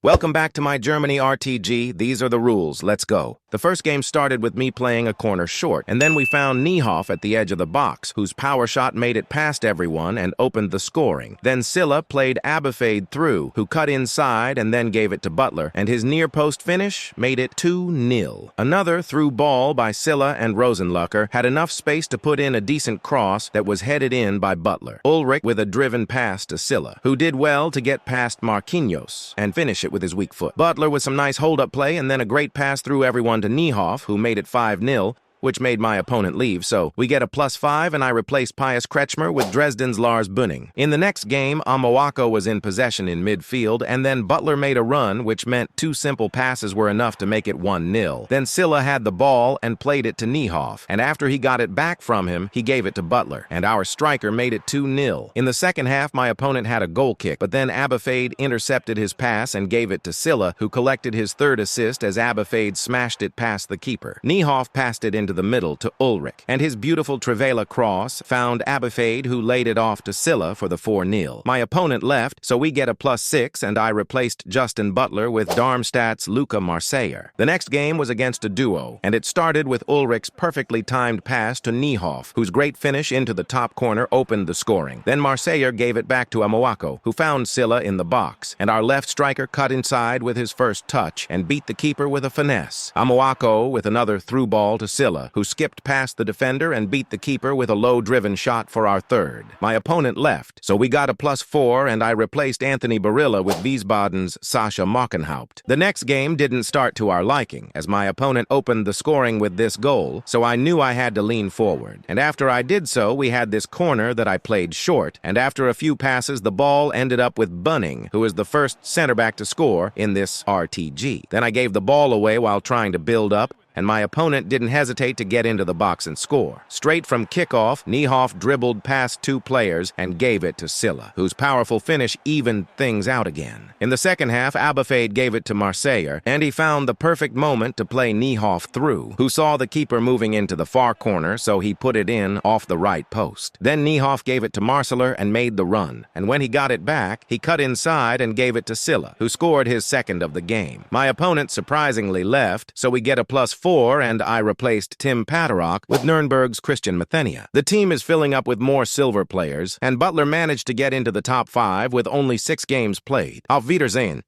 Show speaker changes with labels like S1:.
S1: Welcome back to my Germany RTG. These are the rules. Let's go. The first game started with me playing a corner short, and then we found Niehoff at the edge of the box, whose power shot made it past everyone and opened the scoring. Then Silla played Abifade through, who cut inside and then gave it to Butler, and his near-post finish made it 2-0. Another through ball by Silla and Rosenlucker had enough space to put in a decent cross that was headed in by Butler. Ulrich with a driven pass to Silla, who did well to get past Marquinhos and finish it with his weak foot. Butler with some nice hold-up play and then a great pass through everyone to Niehoff, who made it 5-0, which made my opponent leave, so we get a +5 and I replaced Pius Kretschmer with Dresden's Lars Bunning. In the next game, Amoako was in possession in midfield, and then Butler made a run, which meant 2 simple passes were enough to make it 1-0. Then Silla had the ball and played it to Niehoff, and after he got it back from him, he gave it to Butler, and our striker made it 2-0. In the second half, my opponent had a goal kick, but then Abifade intercepted his pass and gave it to Silla, who collected his third assist as Abifade smashed it past the keeper. Niehoff passed it into the middle to Ulrich, and his beautiful Trivela cross found Abifade, who laid it off to Silla for the 4-0. My opponent left, so we get a +6, and I replaced Justin Butler with Darmstadt's Luca Marseiller. The next game was against a duo, and it started with Ulrich's perfectly timed pass to Niehoff, whose great finish into the top corner opened the scoring. Then Marseiller gave it back to Amoako, who found Silla in the box, and our left striker cut inside with his first touch and beat the keeper with a finesse. Amoako with another through ball to Silla, who skipped past the defender and beat the keeper with a low-driven shot for our third. My opponent left, so we got a +4, and I replaced Anthony Barilla with Wiesbaden's Sascha Mockenhaupt. The next game didn't start to our liking, as my opponent opened the scoring with this goal, so I knew I had to lean forward. And after I did so, we had this corner that I played short, and after a few passes, the ball ended up with Bunning, who is the first center-back to score in this RTG. Then I gave the ball away while trying to build up, and my opponent didn't hesitate to get into the box and score. Straight from kickoff, Niehoff dribbled past 2 players and gave it to Silla, whose powerful finish evened things out again. In the second half, Abifade gave it to Marseiller, and he found the perfect moment to play Niehoff through, who saw the keeper moving into the far corner, so he put it in off the right post. Then Niehoff gave it to Marseiller and made the run, and when he got it back, he cut inside and gave it to Silla, who scored his second of the game. My opponent surprisingly left, so we get a +4, and I replaced Tim Paterock with Nürnberg's Christian Mathenia. The team is filling up with more silver players, and Butler managed to get into the top 5 with only 6 games played. Auf Wiedersehen.